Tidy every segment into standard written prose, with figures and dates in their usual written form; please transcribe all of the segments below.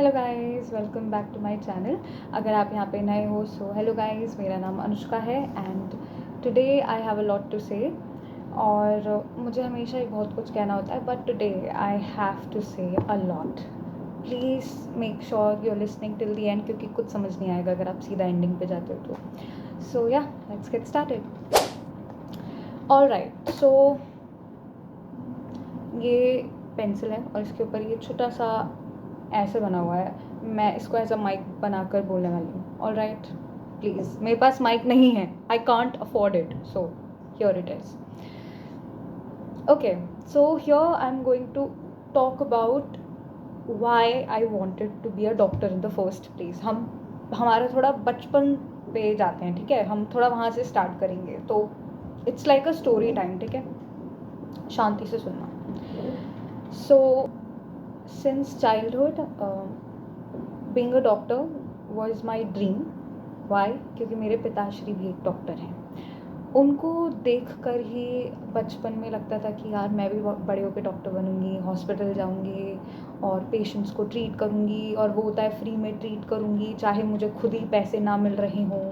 Hello guys, welcome back to my channel. अगर आप यहाँ पे नए हो सो हेलो गाइस, मेरा नाम अनुष्का है and today I have a lot to say. और मुझे हमेशा ही बहुत कुछ कहना होता है but today I have to say a lot. Please make sure you are listening till the end, क्योंकि कुछ समझ नहीं आएगा अगर आप सीधा एंडिंग पे जाते हो तो। सो या, लेट्स गेट स्टार्टेड। ऑलराइट, सो ये पेंसिल है और इसके ऊपर ये छोटा सा ऐसे बना हुआ है। मैं इसको एज अ माइक बनाकर बोलने वाली हूँ। ऑलराइट, प्लीज़, मेरे पास माइक नहीं है, I can't afford it, so here it is. Okay, so here I am going to talk about why I wanted to be a doctor in the first place. हम हमारा थोड़ा बचपन पे जाते हैं, ठीक है, हम थोड़ा वहाँ से स्टार्ट करेंगे। तो it's like a story time, ठीक है, शांति से सुनना। So since childhood being a doctor was my dream. Why? क्योंकि मेरे पिताश्री भी एक डॉक्टर हैं। उनको देखकर ही बचपन में लगता था कि यार मैं भी बड़े होकर डॉक्टर बनूंगी, हॉस्पिटल जाऊंगी और पेशेंट्स को ट्रीट करूंगी, और वो होता है फ्री में ट्रीट करूंगी, चाहे मुझे खुद ही पैसे ना मिल रहे हों,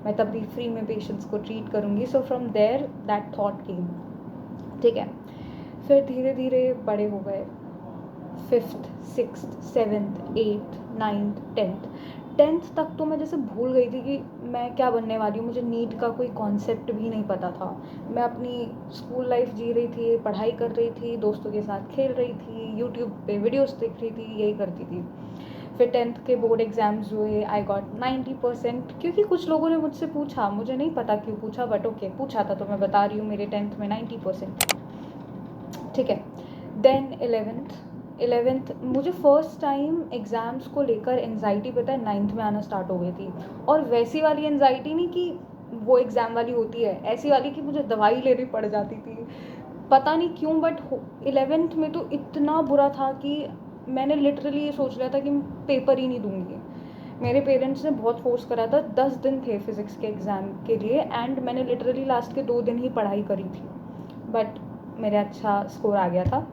मैं तब भी फ्री में पेशेंट्स को ट्रीट करूंगी। So from there that thought came, ठीक है। फिर धीरे धीरे बड़े हो गए, 5th 6th 7th 8th 9th 10th तक तो मैं जैसे भूल गई थी कि मैं क्या बनने वाली हूँ। मुझे नीट का कोई कॉन्सेप्ट भी नहीं पता था। मैं अपनी स्कूल लाइफ जी रही थी, पढ़ाई कर रही थी, दोस्तों के साथ खेल रही थी, यूट्यूब पे वीडियोस देख रही थी, यही करती थी। फिर 10th के बोर्ड एग्ज़ाम्स हुए, आई गॉट 90%। क्योंकि कुछ लोगों ने मुझसे पूछा, मुझे नहीं पता क्यों पूछा, बट ओके, पूछा था तो मैं बता रही हूँ, मेरे 10th में 90%, ठीक है। देन 11th मुझे फर्स्ट टाइम एग्ज़ाम्स को लेकर एनजाइटी, पता है, 9th में आना स्टार्ट हो गई थी। और वैसी वाली एनजाइटी नहीं कि वो एग्ज़ाम वाली होती है, ऐसी वाली कि मुझे दवाई लेनी पड़ जाती थी, पता नहीं क्यों। बट 11th में तो इतना बुरा था कि मैंने लिटरली ये सोच लिया था कि मैं पेपर ही नहीं दूंगी। मेरे पेरेंट्स ने बहुत फोर्स करा था। 10 दिन थे फिज़िक्स के एग्ज़ाम के लिए एंड मैंने लिटरली लास्ट के 2 दिन ही पढ़ाई करी थी, बट मेरा अच्छा स्कोर आ गया था।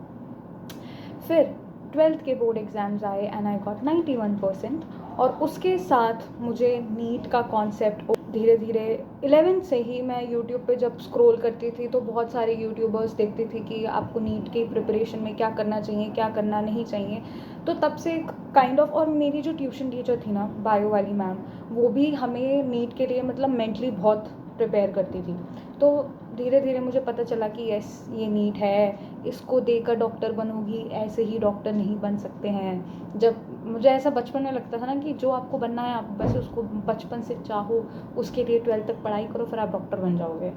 फिर 12th के बोर्ड एग्ज़ाम्स आए एंड आई गॉट 91%। और उसके साथ मुझे नीट का कॉन्सेप्ट धीरे धीरे 11th से ही मैं यूट्यूब पे जब स्क्रॉल करती थी तो बहुत सारे यूट्यूबर्स देखती थी कि आपको नीट के प्रिपरेशन में क्या करना चाहिए, क्या करना नहीं चाहिए। तो तब से काइंड ऑफ, और मेरी जो ट्यूशन टीचर थी ना, बायो वाली मैम, वो भी हमें नीट के लिए मतलब मेंटली बहुत प्रिपेयर करती थी। तो धीरे धीरे मुझे पता चला कि यस, ये नीट है, इसको देकर डॉक्टर बनोगी, ऐसे ही डॉक्टर नहीं बन सकते हैं। जब मुझे ऐसा बचपन में लगता था ना कि जो आपको बनना है आप बस उसको बचपन से चाहो, उसके लिए 12th तक पढ़ाई करो, फिर आप डॉक्टर बन जाओगे। I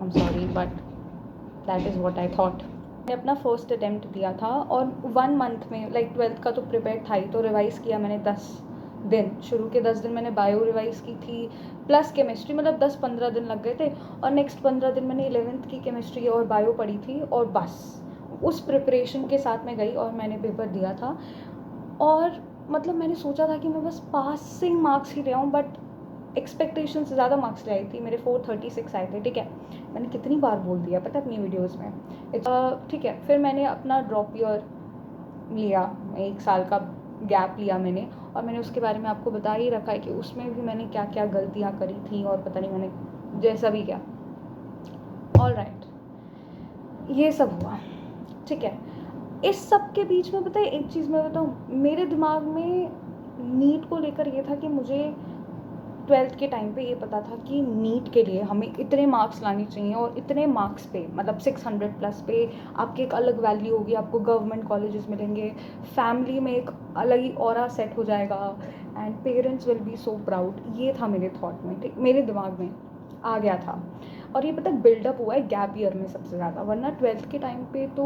am sorry but that is what I thought. मैंने अपना फर्स्ट अटेम्प्ट दिया था और 1 मंथ में, लाइक 12th का तो प्रिपेयर था ही, तो रिवाइज़ किया मैंने 10 दिन। शुरू के 10 दिन मैंने बायो रिवाइज़ की थी प्लस केमिस्ट्री, मतलब 10-15 दिन लग गए थे। और नेक्स्ट 15 दिन मैंने 11th की केमिस्ट्री और बायो पढ़ी थी, और बस उस प्रिपरेशन के साथ मैं गई और मैंने पेपर दिया था। और मतलब मैंने सोचा था कि मैं बस पासिंग मार्क्स ही ले आऊँ, बट एक्सपेक्टेशन से ज़्यादा मार्क्स ले आई थी। मेरे 436 आए थे, ठीक है। मैंने कितनी बार बोल दिया पता है अपनी वीडियोज़ में, ठीक है। फिर मैंने अपना ड्रॉप ईयर लिया, 1 साल का गैप लिया मैंने, और मैंने उसके बारे में आपको बता ही रखा है कि उसमें भी मैंने क्या क्या गलतियाँ करी थी, और पता नहीं मैंने जैसा भी क्या। ऑलराइट, ये सब हुआ, ठीक है। इस सब के बीच में पता है एक चीज़ मैं बताऊँ, मेरे दिमाग में नीट को लेकर ये था कि मुझे 12th के टाइम पे ये पता था कि नीट के लिए हमें इतने मार्क्स लाने चाहिए, और इतने मार्क्स पे मतलब 600 प्लस पे आपकी एक अलग वैल्यू होगी, आपको गवर्नमेंट कॉलेजेस मिलेंगे, फैमिली में एक अलग ही ऑरा सेट हो जाएगा, and parents will be so proud. ये था मेरे थॉट में, ठीक, मेरे दिमाग में आ गया था। और ये पता बिल्डअप हुआ है गैप ईयर में सबसे ज़्यादा, वरना 12th के टाइम पे तो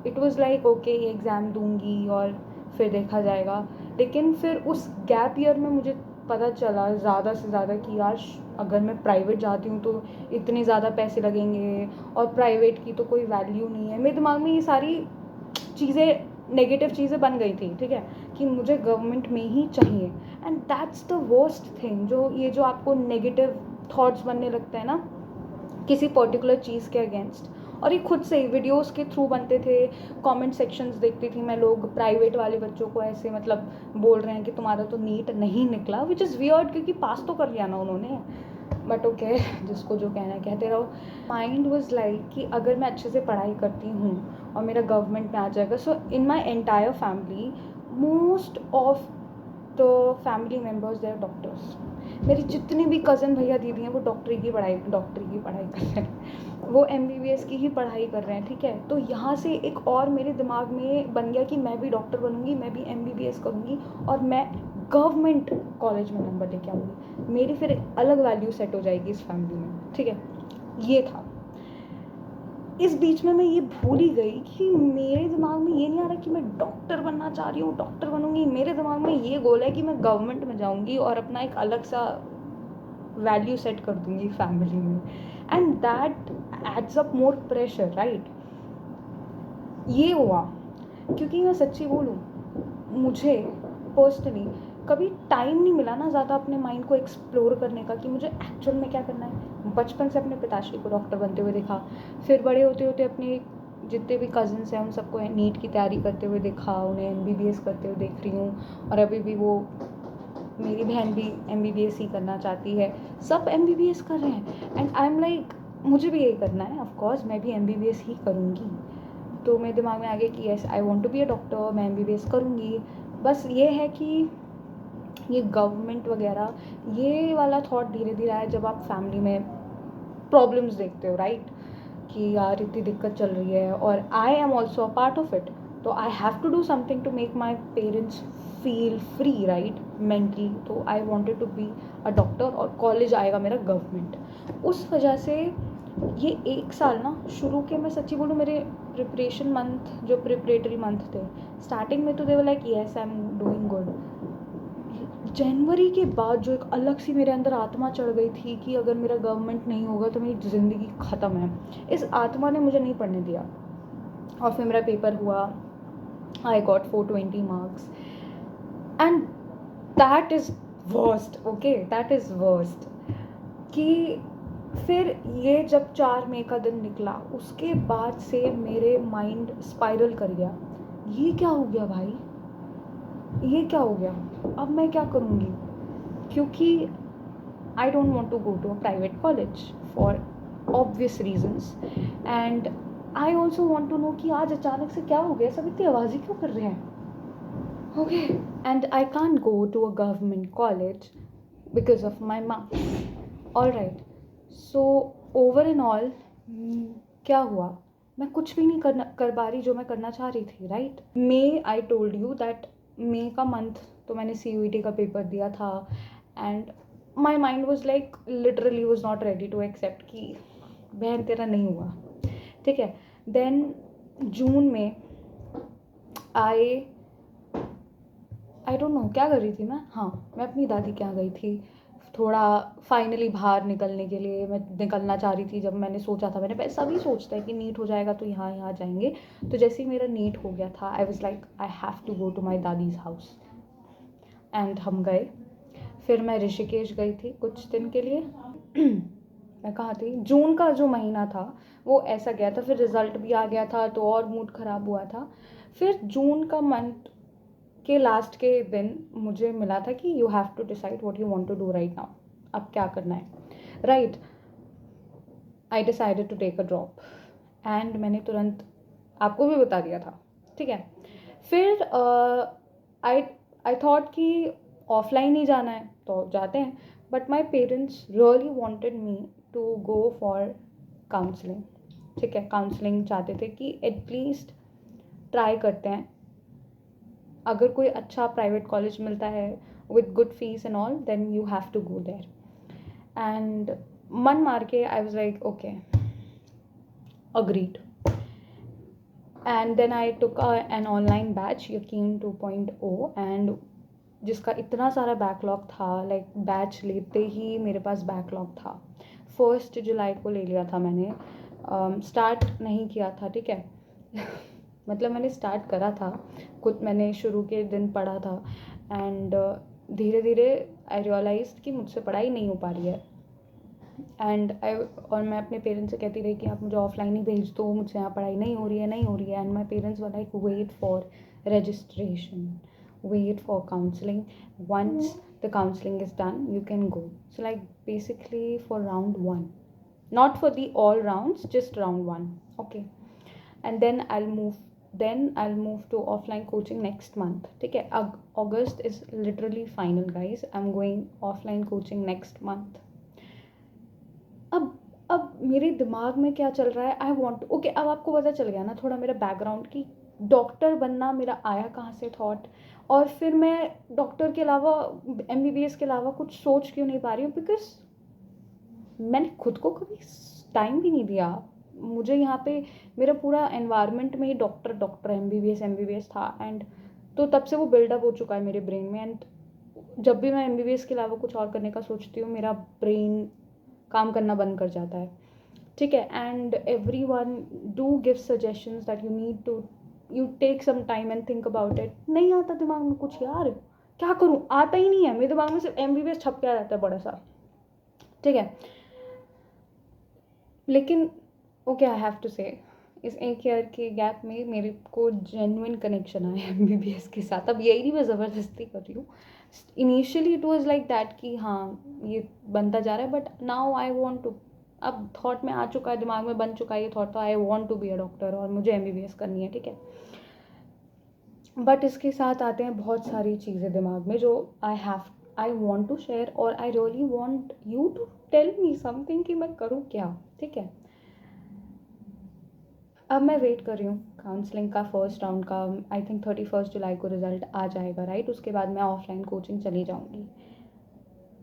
इट वाज लाइक ओके, ये एग्ज़ाम दूंगी और फिर देखा जाएगा। लेकिन फिर उस गैप ईयर में मुझे पता चला ज़्यादा से ज़्यादा कि यार अगर मैं प्राइवेट जाती हूँ तो इतने ज़्यादा पैसे लगेंगे, और प्राइवेट की तो कोई वैल्यू नहीं है। मेरे दिमाग में ये सारी चीज़ें, नेगेटिव चीज़ें बन गई थी, ठीक है, कि मुझे गवर्नमेंट में ही चाहिए। And that's the worst thing, जो आपको नेगेटिव थॉट्स बनने लगते हैं ना किसी पर्टिकुलर चीज़ के अगेंस्ट, और ये खुद से ही वीडियोस के थ्रू बनते थे, कमेंट सेक्शंस देखती थी मैं, लोग प्राइवेट वाले बच्चों को ऐसे मतलब बोल रहे हैं कि तुम्हारा तो नीट नहीं निकला, विच इज़ वियर्ड क्योंकि पास तो कर लिया ना उन्होंने, बट ओके, जिसको जो कहना है कहते रहो। माइंड वॉज लाइक कि अगर मैं अच्छे से पढ़ाई करती हूँ और मेरा गवर्नमेंट में आ जाएगा, so in my entire family most of the family members they are doctors. मेरे जितने भी कज़न भैया दीदी हैं वो डॉक्टरी की पढ़ाई कर रहे हैं, वो MBBS की ही पढ़ाई कर रहे हैं, ठीक है। तो यहाँ से एक और मेरे दिमाग में बन गया कि मैं भी डॉक्टर बनूंगी, मैं भी MBBS करूँगी और मैं गवर्नमेंट कॉलेज में नंबर लेके आऊँगी, मेरी फिर अलग वैल्यू सेट हो जाएगी इस फैमिली में, ठीक है। ये था। इस बीच में मैं ये भूल ही गई कि मेरे दिमाग में ये नहीं आ रहा कि मैं डॉक्टर बनना चाह रही हूँ, डॉक्टर बनूंगी। मेरे दिमाग में ये गोल है कि मैं गवर्नमेंट में जाऊंगी और अपना एक अलग सा वैल्यू सेट कर दूंगी फैमिली में, and that adds up more pressure, right. ये हुआ क्योंकि मैं सच्ची बोलूँ, मुझे पर्सनली कभी टाइम नहीं मिला ना ज़्यादा अपने माइंड को एक्सप्लोर करने का कि मुझे एक्चुअल में क्या करना है। बचपन से अपने पिताश्री को डॉक्टर बनते हुए देखा, फिर बड़े होते होते अपने जितने भी कज़न्स हैं उन सबको नीट की तैयारी करते हुए देखा, उन्हें MBBS करते हुए देख रही हूँ, और अभी भी वो मेरी बहन भी MBBS ही करना चाहती है, सब MBBS कर रहे हैं, एंड आई एम लाइक मुझे भी यही करना है, ऑफकोर्स मैं भी MBBS ही करूँगी। तो मेरे दिमाग में आ गया कि yes I want to be a doctor, मैं MBBS करूँगी। बस ये है कि ये गवर्नमेंट वगैरह ये वाला थॉट धीरे धीरे आया जब आप फैमिली में प्रॉब्लम्स देखते हो, राइट, कि यार इतनी दिक्कत चल रही है और I am also a part of it, तो I have to do something to make my parents feel free, right, mentally. तो I wanted to be a doctor और कॉलेज आएगा मेरा गवर्नमेंट। उस वजह से ये 1 साल ना शुरू के, मैं सच्ची बोलूँ, मेरे प्रिपरेशन मंथ जो प्रिपरेटरी मंथ थे, स्टार्टिंग में तो they were like yes I am doing good. जनवरी के बाद जो एक अलग सी मेरे अंदर आत्मा चढ़ गई थी कि अगर मेरा गवर्नमेंट नहीं होगा तो मेरी ज़िंदगी ख़त्म है, इस आत्मा ने मुझे नहीं पढ़ने दिया। और फिर मेरा पेपर हुआ, I got 420 marks, and that is worst, okay, that is worst. कि फिर ये जब 4 मई का दिन निकला उसके बाद से मेरे माइंड स्पाइरल कर गया, ये क्या हो गया भाई, ये क्या हो गया, अब मैं क्या करूँगी, क्योंकि I don't want to go to a private college for obvious reasons, and I also want to know कि आज अचानक से क्या हो गया, सब इतनी आवाज़ें क्यों कर रहे हैं, okay, and I can't go to a government college because of my marks, all right. So over and all क्या हुआ, मैं कुछ भी नहीं कर पा रही जो मैं करना चाह रही थी, right. May I told you that मई का मंथ तो मैंने CUET का पेपर दिया था, and my mind was like literally was not ready to accept कि बहन तेरा नहीं हुआ, ठीक है। देन जून में आई डोंट नो क्या कर रही थी मैं, हाँ मैं अपनी दादी के यहाँ गई थी थोड़ा फाइनली बाहर निकलने के लिए। मैं निकलना चाह रही थी जब मैंने सोचा था, मैंने सभी सोचता है कि नीट हो जाएगा तो यहाँ जाएंगे, तो जैसे ही मेरा नीट हो गया था I was like I have to go to my दादीज हाउस, एंड हम गए। फिर मैं ऋषिकेश गई थी कुछ दिन के लिए मैं कहाँ थी, जून का जो महीना था वो ऐसा गया था, फिर रिज़ल्ट भी आ गया था तो और मूड ख़राब हुआ था। फिर जून का मंथ के लास्ट के दिन मुझे मिला था कि you have to decide what you want to do right now, अब क्या करना है, right. I decided to take a drop, and मैंने तुरंत आपको भी बता दिया था, ठीक है। फिर आई आई थॉट कि ऑफलाइन ही जाना है तो जाते हैं, but my parents really wanted me to go for counselling, ठीक है। काउंसलिंग चाहते थे कि एटलीस्ट ट्राई करते हैं, अगर कोई अच्छा प्राइवेट कॉलेज मिलता है with good fees and all then you have to go there, and मन मार के I was like okay agreed, and then I took an online batch Yakeen 2.0, and जिसका इतना सारा बैकलॉग था, लाइक बैच लेते ही मेरे पास बैकलॉग था। 1 जुलाई को ले लिया था मैंने, स्टार्ट नहीं किया था, ठीक है मतलब मैंने स्टार्ट करा था, कुछ मैंने शुरू के दिन पढ़ा था, एंड धीरे धीरे आई रियलाइज कि मुझसे पढ़ाई नहीं हो पा रही है, एंड आई और मैं अपने पेरेंट्स से कहती रही कि आप मुझे ऑफलाइन ही भेज दो, मुझसे यहाँ पढ़ाई नहीं हो रही है, नहीं हो रही है. And my parents were like wait for registration, wait for counseling. Once the counseling is done, you can go. So like basically for round 1, not for the all rounds, just round 1. Okay. And then I'll move to offline coaching next month. ठीक है. August is literally final, guys. I'm going offline coaching next month. अब मेरे दिमाग में क्या चल रहा है, आई वॉन्ट ओके. अब आपको पता चल गया ना थोड़ा मेरा बैकग्राउंड कि डॉक्टर बनना मेरा आया कहाँ से थॉट, और फिर मैं डॉक्टर के अलावा MBBS के अलावा कुछ सोच क्यों नहीं पा रही हूँ. बिकॉज मैंने खुद को कभी टाइम भी नहीं दिया. मुझे यहाँ पे मेरा पूरा एनवायरनमेंट में ही डॉक्टर MBBS था. एंड तो तब से वो बिल्डअप हो चुका है मेरे ब्रेन में. एंड जब भी मैं MBBS के अलावा कुछ और करने का सोचती हूँ मेरा ब्रेन काम करना बंद कर जाता है. ठीक है. And everyone do give suggestions that you take some time and think about it. नहीं आता दिमाग में कुछ यार, क्या करूँ, आता ही नहीं है मेरे दिमाग में. सिर्फ MBBS छप के आ जाता है बड़ा सा. ठीक है. लेकिन ओके, आई हैव टू से इस 1 ईयर के गैप में मेरे को जेन्युइन कनेक्शन आया MBBS के साथ. अब यही नहीं मैं ज़बरदस्ती कर रही हूँ. Initially it was like that कि हाँ ये बनता जा रहा है, but now I want to. अब थॉट में आ चुका है, दिमाग में बन चुका है ये थॉट, तो I want to be a doctor और मुझे MBBS करनी है. ठीक है. बट इसके साथ आते हैं बहुत सारी चीज़ें दिमाग में जो आई वॉन्ट टू शेयर, और I really want you to tell me something कि मैं करूँ क्या. ठीक है. अब मैं वेट कर रही हूँ काउंसलिंग का फर्स्ट राउंड का. आई थिंक 31 जुलाई को रिजल्ट आ जाएगा, राइट. उसके बाद मैं ऑफलाइन कोचिंग चली जाऊँगी.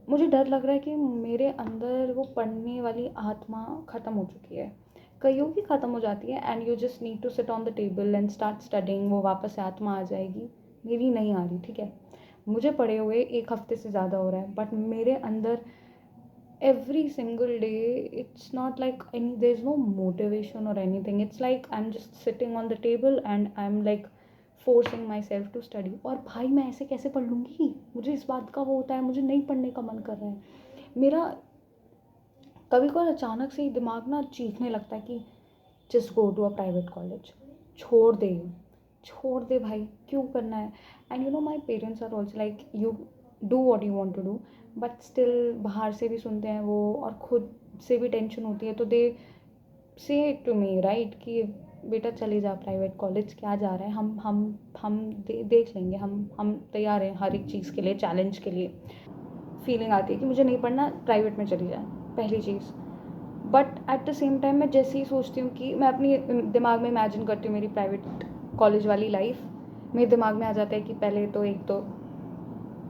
मुझे डर लग रहा है कि मेरे अंदर वो पढ़ने वाली आत्मा ख़त्म हो चुकी है. कईयों की ख़त्म हो जाती है and you just need to sit on the table and start studying. वो वापस से आत्मा आ जाएगी. मेरी नहीं आ रही. ठीक है. मुझे पढ़े हुए 1 हफ्ते से ज़्यादा हो रहा है, बट मेरे अंदर every single day it's not like there's no motivation or anything. It's like I'm just sitting on the table and I'm like forcing myself to study. और भाई मैं ऐसे कैसे पढ़ लूँगी, मुझे इस बात का वो होता है, मुझे नहीं पढ़ने का मन कर रहा है मेरा. कभी कभी अचानक से ही दिमाग ना चीखने लगता है कि just go to a private college. छोड़ दे भाई, क्यों करना है. And you know my parents are also like you do what you want to do, but still बाहर से भी सुनते हैं वो और खुद से भी टेंशन होती है. तो दे से टू मी राइट कि बेटा चले जा प्राइवेट कॉलेज, क्या जा रहा है, हम देख लेंगे, हम तैयार हैं हर एक चीज़ के लिए, चैलेंज के लिए. फीलिंग आती है कि मुझे नहीं पढ़ना, प्राइवेट में चली जाए पहली चीज़. But at the same time मैं जैसे ही सोचती हूँ कि मैं अपनी दिमाग में इमेजिन करती हूँ मेरी प्राइवेट कॉलेज वाली लाइफ, मेरे दिमाग में आ जाता है कि पहले तो एक तो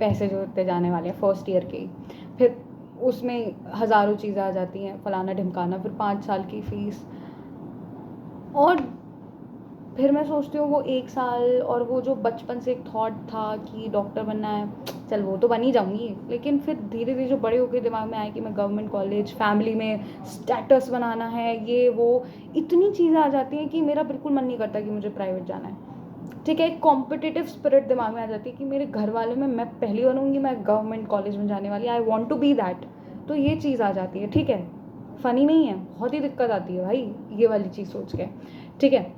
पैसे जो इतने जाने वाले हैं फर्स्ट ईयर के ही, फिर उसमें हज़ारों चीज़ें आ जाती हैं, फलाना ढिमकाना, फिर 5 साल की फ़ीस, और फिर मैं सोचती हूँ वो 1 साल और वो जो बचपन से एक थॉट था कि डॉक्टर बनना है, चल वो तो बन ही जाऊँगी. लेकिन फिर धीरे धीरे जो बड़े होकर दिमाग में आया कि मैं गवर्नमेंट कॉलेज, फैमिली में स्टेटस बनाना है, ये वो इतनी चीज़ें आ जाती हैं कि मेरा बिल्कुल मन नहीं करता कि मुझे प्राइवेट जाना है. ठीक है. एक कॉम्पिटिटिव स्पिरिट दिमाग में आ जाती है कि मेरे घर वालों में मैं पहली बनूंगी, मैं गवर्नमेंट कॉलेज में जाने वाली, I want to be that. तो ये चीज़ आ जाती है. ठीक है. फ़नी नहीं है, बहुत ही दिक्कत आती है भाई ये वाली चीज़ सोच के. ठीक है.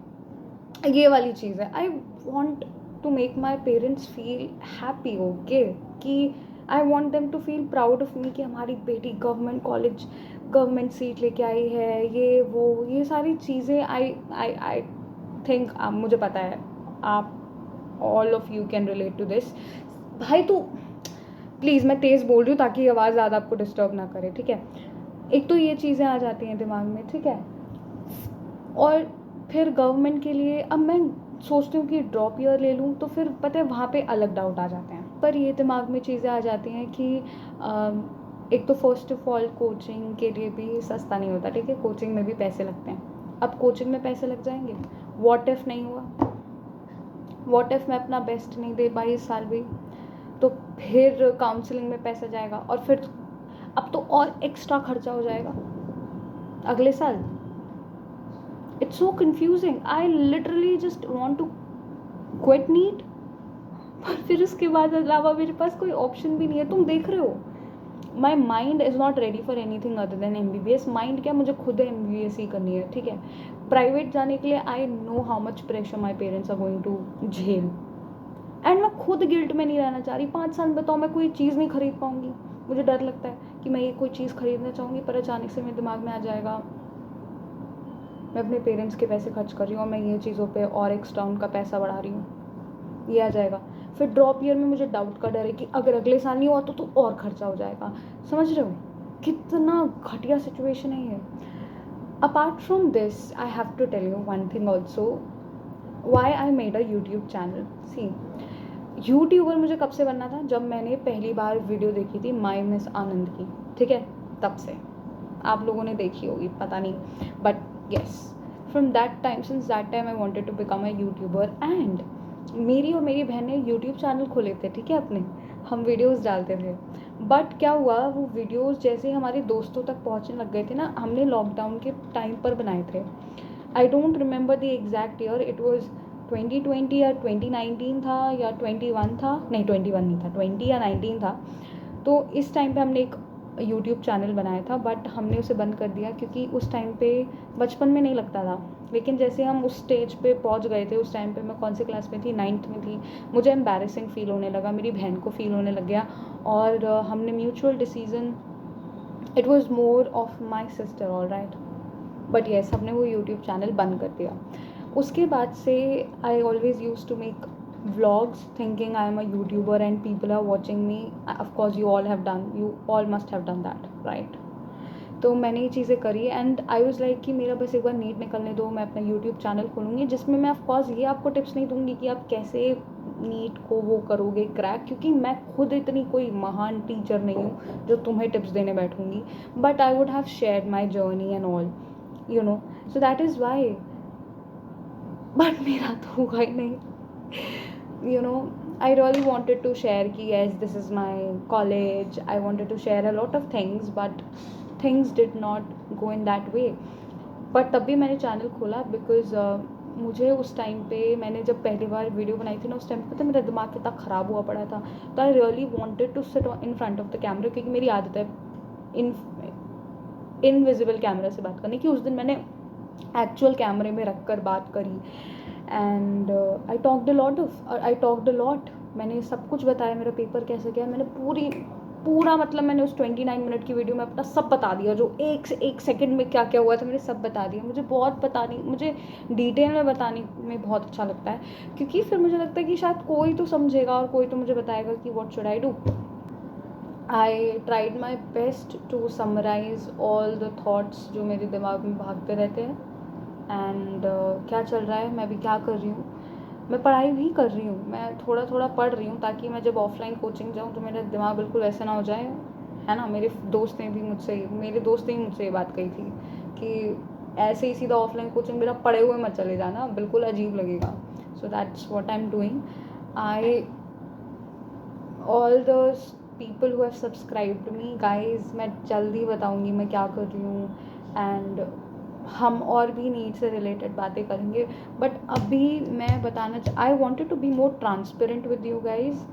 ये वाली चीज़ है. I want to make my parents feel happy. Okay. कि I want them to feel proud of me कि हमारी बेटी गवर्नमेंट कॉलेज, गवर्नमेंट सीट लेके आई है, ये वो, ये सारी चीज़ें. आई थिंक मुझे पता है आप all of you can relate to this. भाई तो प्लीज़, मैं तेज़ बोल रही हूँ ताकि आवाज़ ज़्यादा आपको डिस्टर्ब ना करे. ठीक है. एक तो ये चीज़ें आ जाती हैं दिमाग में. ठीक है. और फिर गवर्नमेंट के लिए अब मैं सोचती हूँ कि ड्रॉप ईयर ले लूँ, तो फिर पता है वहाँ पे अलग डाउट आ जाते हैं. पर ये दिमाग में चीज़ें आ जाती हैं कि एक तो फर्स्ट ऑफ ऑल कोचिंग के लिए भी सस्ता नहीं होता. ठीक है. कोचिंग में भी पैसे लगते हैं. अब कोचिंग में पैसे लग जाएंगे, व्हाट इफ़ नहीं हुआ, व्हाट इफ़ मैं अपना बेस्ट नहीं दे पाई इस साल भी, तो फिर काउंसलिंग में पैसा जाएगा, और फिर अब तो और एक्स्ट्रा खर्चा हो जाएगा अगले साल. It's so confusing. I literally just want to quit NEET. पर फिर उसके बाद अलावा मेरे पास कोई ऑप्शन भी नहीं है. तुम देख रहे हो my mind is not ready for any thing other than MBBS. Mind क्या, मुझे खुद MBBS ही करनी है, ठीक है. प्राइवेट जाने के लिए I know how much pressure my parents are going to झेल, एंड मैं खुद गिल्ट में नहीं रहना चाह रही. 5 साल बताओ मैं कोई चीज़ नहीं खरीद पाऊँगी. मुझे डर लगता है कि मैं ये कोई चीज़ खरीदना चाहूँगी, पर अचानक से मेरे दिमाग में आ जाएगा मैं अपने पेरेंट्स के पैसे खर्च कर रही हूँ और मैं ये चीज़ों पे और एक्स्ट्रा उनका पैसा बढ़ा रही हूँ, ये आ जाएगा. फिर ड्रॉप ईयर में मुझे डाउट का डर है कि अगर अगले साल नहीं हुआ तो और खर्चा हो जाएगा. समझ रहे हो कितना घटिया सिचुएशन है ये. Apart from this I have to tell you one thing also, why I made a YouTube channel. See, YouTuber मुझे कब से बनना था, जब मैंने पहली बार वीडियो देखी थी माई मिस आनंद की, ठीक है. तब से आप लोगों ने देखी होगी, पता नहीं, but yes, from that time, since that time I wanted to become a YouTuber. and मेरी और मेरी बहन ने यूट्यूब चैनल खोले थे, ठीक है, अपने. हम वीडियोस डालते थे, बट क्या हुआ, वो वीडियोस जैसे हमारे दोस्तों तक पहुंचने लग गए थे ना, हमने लॉकडाउन के टाइम पर बनाए थे. I don't remember the exact year, it was 2020 या 2019 था या 21 था, नहीं 21 नहीं था, 20 या 19 था. तो इस टाइम पे हमने एक यूट्यूब चैनल बनाया था, बट हमने उसे बंद कर दिया क्योंकि उस टाइम पे बचपन में नहीं लगता था. लेकिन जैसे हम उस स्टेज पे पहुंच गए थे, उस टाइम पे मैं कौन सी क्लास में थी, 9th में थी, मुझे एम्बैरेसिंग फील होने लगा, मेरी बहन को फील होने लग गया, और हमने mutual decision, it was more of my sister, all right, but yes, हमने वो यूट्यूब चैनल बंद कर दिया. उसके बाद से I always use to make vlogs thinking I am a YouTuber and people are watching me. Of course you all must have done that, right? तो मैंने ये चीज़ें करी एंड आई वाज लाइक कि मेरा बस एक बार नीट निकलने दो, मैं अपना यूट्यूब चैनल खोलूँगी जिसमें मैं ऑफकोर्स ये आपको टिप्स नहीं दूँगी कि आप कैसे नीट को वो करोगे क्रैक, क्योंकि मैं खुद इतनी कोई महान टीचर नहीं हूँ जो तुम्हें टिप्स देने बैठूँगी, but I would have shared my journey and all, you know, so that is why. बट मेरा तो हुआ ही नहीं. You know, I really wanted to share कि yes, this is my college, I wanted to share a lot of things, but things did not go in that way. but तब भी मैंने channel खोला बिकॉज मुझे उस time पे, मैंने जब पहली बार वीडियो बनाई थी ना, उस टाइम पे तो मेरा दिमाग कितना ख़राब हुआ पड़ा था. तो I really wanted to sit in front of the camera, क्योंकि मेरी आदत है इनविजिबल कैमरा से बात करने की. उस दिन मैंने एक्चुअल कैमरे में रख कर बात करी and I talked a lot. मैंने सब कुछ बताया, मेरा पेपर कैसे गया, मैंने पूरा मतलब मैंने उस 29 मिनट की वीडियो में अपना सब बता दिया, जो एक से एक सेकंड में क्या क्या हुआ था मैंने सब बता दिया. मुझे डिटेल में बताने में बहुत अच्छा लगता है, क्योंकि फिर मुझे लगता है कि शायद कोई तो समझेगा और कोई तो मुझे बताएगा कि what should I do. I tried my best to summarise all the thoughts जो मेरे दिमाग में भागते रहते हैं एंड क्या चल रहा है, मैं भी क्या कर रही हूँ. मैं पढ़ाई भी कर रही हूँ, मैं थोड़ा थोड़ा पढ़ रही हूँ ताकि मैं जब ऑफलाइन कोचिंग जाऊँ तो मेरा दिमाग बिल्कुल ऐसा ना हो जाए, है ना. मेरे दोस्त ने ही मुझसे ये बात कही थी कि ऐसे ही सीधा ऑफलाइन कोचिंग मेरा पढ़े हुए मत चले जाना, बिल्कुल अजीब लगेगा. So that's what I am doing. All the people who have subscribed me guys, मैं जल्दी बताऊँगी मैं क्या कर रही हूँ एंड हम और भी नीट से रिलेटेड बातें करेंगे. बट अभी मैं बताना I wanted to be more transparent with you guys,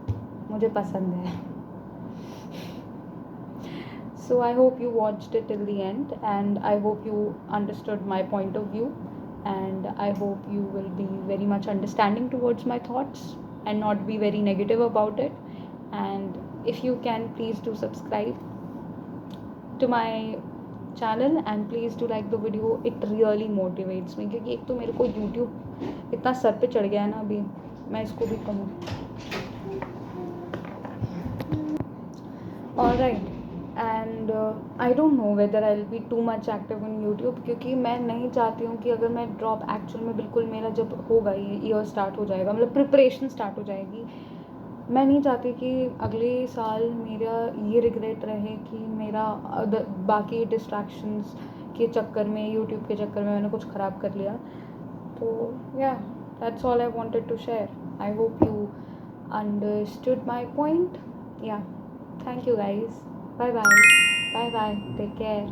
मुझे पसंद है. So I hope you watched it till the end and I hope you understood my point of view and I hope you will be very much understanding towards my thoughts and not be very negative about it. And if you can, please do subscribe to my channel and please do like the video. It really motivates me, क्योंकि एक तो मेरे को YouTube इतना sir पे चढ़ गया है ना, अभी मैं इसको भी कहूँ. alright, and I don't know whether I'll be too much active on YouTube, क्योंकि मैं नहीं चाहती हूँ कि अगर मैं ड्रॉप एक्चुअल में बिल्कुल मेरा जब होगा ये ईयर स्टार्ट हो जाएगा, मतलब प्रिपरेशन स्टार्ट हो जाएगी, मैं नहीं चाहती कि अगले साल मेरा ये रिग्रेट रहे कि मेरा बाकी डिस्ट्रैक्शंस के चक्कर में, यूट्यूब के चक्कर में मैंने कुछ ख़राब कर लिया. तो yeah that's all I wanted to share. I hope you understood my point. Yeah thank you guys. Bye bye. Take care.